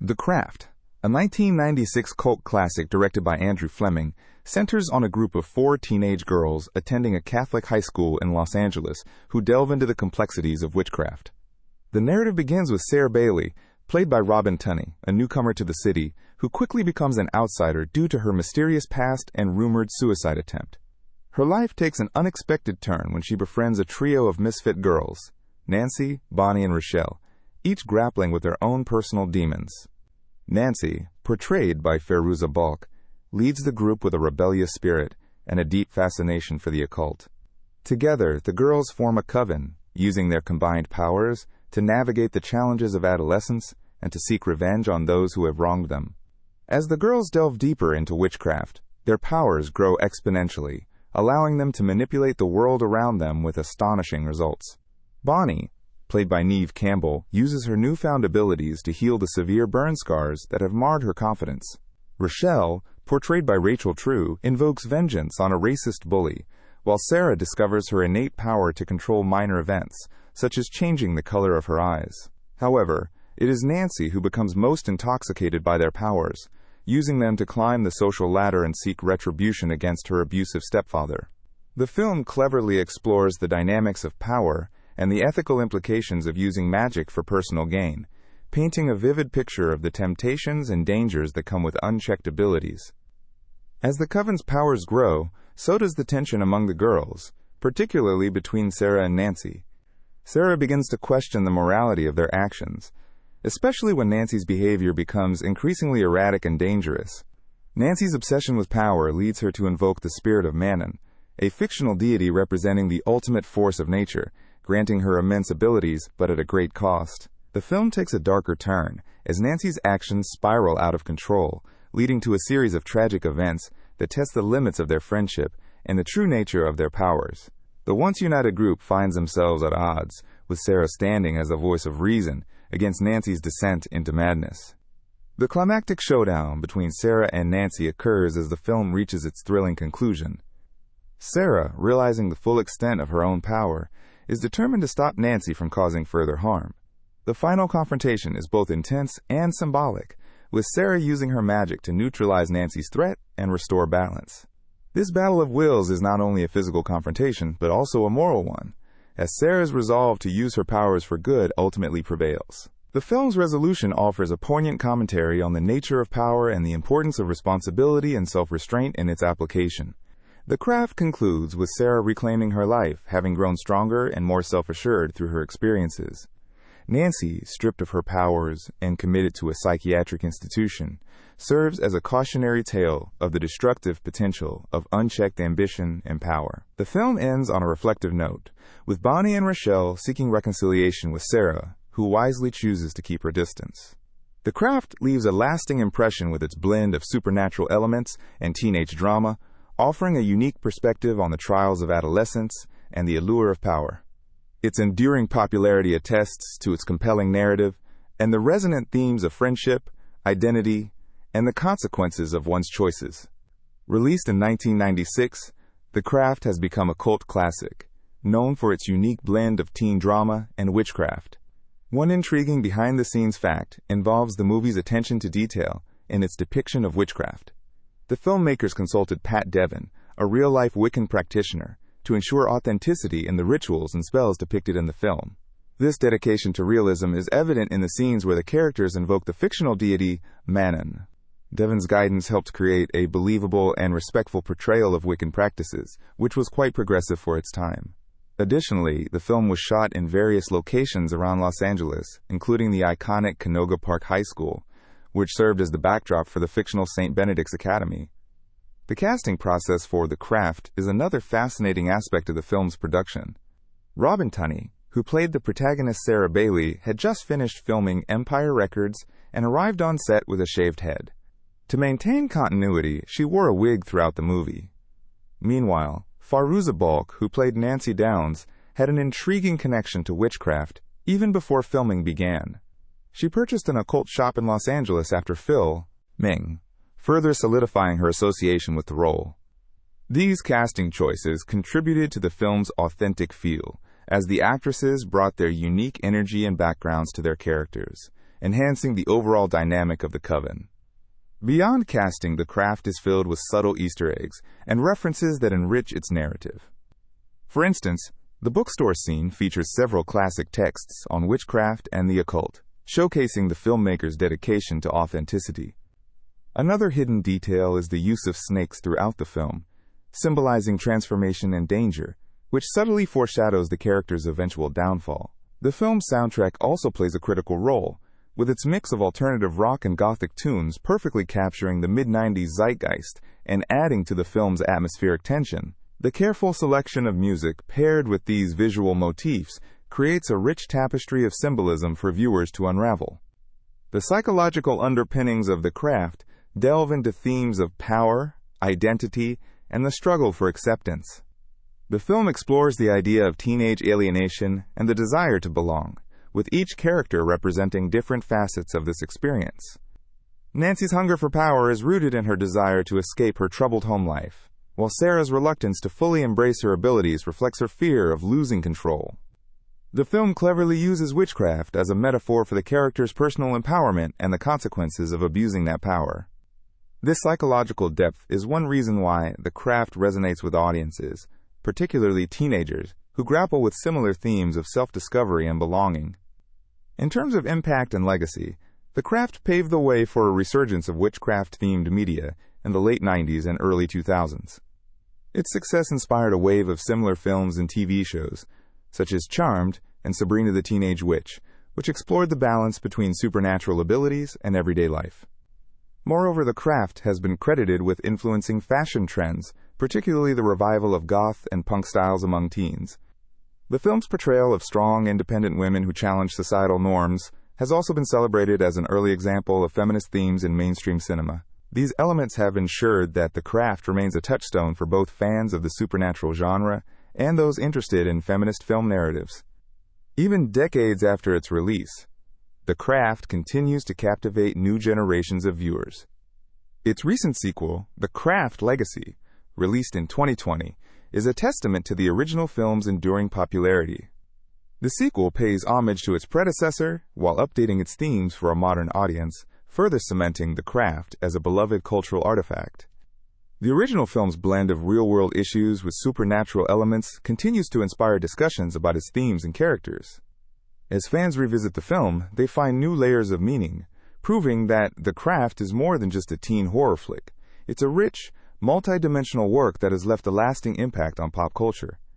The Craft, a 1996 cult classic directed by Andrew Fleming, centers on a group of 4 teenage girls attending a Catholic high school in Los Angeles who delve into the complexities of witchcraft. The narrative begins with Sarah Bailey, played by Robin Tunney, a newcomer to the city, who quickly becomes an outsider due to her mysterious past and rumored suicide attempt. Her life takes an unexpected turn when she befriends a trio of misfit girls, Nancy, Bonnie, and Rochelle, each grappling with their own personal demons. Nancy, portrayed by Fairuza Balk, leads the group with a rebellious spirit and a deep fascination for the occult. Together, the girls form a coven, using their combined powers to navigate the challenges of adolescence and to seek revenge on those who have wronged them. As the girls delve deeper into witchcraft, their powers grow exponentially, allowing them to manipulate the world around them with astonishing results. Bonnie, played by Neve Campbell, uses her newfound abilities to heal the severe burn scars that have marred her confidence. Rochelle, portrayed by Rachel True, invokes vengeance on a racist bully, while Sarah discovers her innate power to control minor events, such as changing the color of her eyes. However, it is Nancy who becomes most intoxicated by their powers, using them to climb the social ladder and seek retribution against her abusive stepfather. The film cleverly explores the dynamics of power and the ethical implications of using magic for personal gain, painting a vivid picture of the temptations and dangers that come with unchecked abilities. As the coven's powers grow, so does the tension among the girls, particularly between Sarah and Nancy. Sarah begins to question the morality of their actions, especially when Nancy's behavior becomes increasingly erratic and dangerous. Nancy's obsession with power leads her to invoke the spirit of Manon, a fictional deity representing the ultimate force of nature, granting her immense abilities, but at a great cost. The film takes a darker turn, as Nancy's actions spiral out of control, leading to a series of tragic events that test the limits of their friendship and the true nature of their powers. The once united group finds themselves at odds, with Sarah standing as the voice of reason against Nancy's descent into madness. The climactic showdown between Sarah and Nancy occurs as the film reaches its thrilling conclusion. Sarah, realizing the full extent of her own power, is determined to stop Nancy from causing further harm. The final confrontation is both intense and symbolic, with Sarah using her magic to neutralize Nancy's threat and restore balance. This battle of wills is not only a physical confrontation, but also a moral one, as Sarah's resolve to use her powers for good ultimately prevails. The film's resolution offers a poignant commentary on the nature of power and the importance of responsibility and self-restraint in its application. The Craft concludes with Sarah reclaiming her life, having grown stronger and more self-assured through her experiences. Nancy, stripped of her powers and committed to a psychiatric institution, serves as a cautionary tale of the destructive potential of unchecked ambition and power. The film ends on a reflective note, with Bonnie and Rochelle seeking reconciliation with Sarah, who wisely chooses to keep her distance. The Craft leaves a lasting impression with its blend of supernatural elements and teenage drama, offering a unique perspective on the trials of adolescence and the allure of power. Its enduring popularity attests to its compelling narrative and the resonant themes of friendship, identity, and the consequences of one's choices. Released in 1996, The Craft has become a cult classic, known for its unique blend of teen drama and witchcraft. One intriguing behind-the-scenes fact involves the movie's attention to detail in its depiction of witchcraft. The filmmakers consulted Pat Devin, a real-life Wiccan practitioner, to ensure authenticity in the rituals and spells depicted in the film. This dedication to realism is evident in the scenes where the characters invoke the fictional deity Manon. Devin's guidance helped create a believable and respectful portrayal of Wiccan practices, which was quite progressive for its time. Additionally, the film was shot in various locations around Los Angeles, including the iconic Canoga Park High School, which served as the backdrop for the fictional St. Benedict's Academy. The casting process for The Craft is another fascinating aspect of the film's production. Robin Tunney, who played the protagonist Sarah Bailey, had just finished filming Empire Records and arrived on set with a shaved head. To maintain continuity, she wore a wig throughout the movie. Meanwhile, Fairuza Balk, who played Nancy Downs, had an intriguing connection to witchcraft even before filming began. She purchased an occult shop in Los Angeles after filming, further solidifying her association with the role. These casting choices contributed to the film's authentic feel, as the actresses brought their unique energy and backgrounds to their characters, enhancing the overall dynamic of the coven. Beyond casting, The Craft is filled with subtle Easter eggs and references that enrich its narrative. For instance, the bookstore scene features several classic texts on witchcraft and the occult, showcasing the filmmaker's dedication to authenticity. Another hidden detail is the use of snakes throughout the film, symbolizing transformation and danger, which subtly foreshadows the character's eventual downfall. The film's soundtrack also plays a critical role, with its mix of alternative rock and gothic tunes perfectly capturing the mid-90s zeitgeist and adding to the film's atmospheric tension. The careful selection of music paired with these visual motifs creates a rich tapestry of symbolism for viewers to unravel. The psychological underpinnings of The Craft delve into themes of power, identity, and the struggle for acceptance. The film explores the idea of teenage alienation and the desire to belong, with each character representing different facets of this experience. Nancy's hunger for power is rooted in her desire to escape her troubled home life, while Sarah's reluctance to fully embrace her abilities reflects her fear of losing control. The film cleverly uses witchcraft as a metaphor for the character's personal empowerment and the consequences of abusing that power. This psychological depth is one reason why The Craft resonates with audiences, particularly teenagers, who grapple with similar themes of self-discovery and belonging. In terms of impact and legacy, The Craft paved the way for a resurgence of witchcraft-themed media in the late 90s and early 2000s. Its success inspired a wave of similar films and TV shows, such as Charmed and Sabrina the Teenage Witch, which explored the balance between supernatural abilities and everyday life. Moreover, The Craft has been credited with influencing fashion trends, particularly the revival of goth and punk styles among teens. The film's portrayal of strong, independent women who challenge societal norms has also been celebrated as an early example of feminist themes in mainstream cinema. These elements have ensured that The Craft remains a touchstone for both fans of the supernatural genre and those interested in feminist film narratives. Even decades after its release, The Craft continues to captivate new generations of viewers. Its recent sequel, The Craft Legacy, released in 2020, is a testament to the original film's enduring popularity. The sequel pays homage to its predecessor while updating its themes for a modern audience, further cementing The Craft as a beloved cultural artifact. The original film's blend of real-world issues with supernatural elements continues to inspire discussions about its themes and characters. As fans revisit the film, they find new layers of meaning, proving that The Craft is more than just a teen horror flick. It's a rich, multi-dimensional work that has left a lasting impact on pop culture.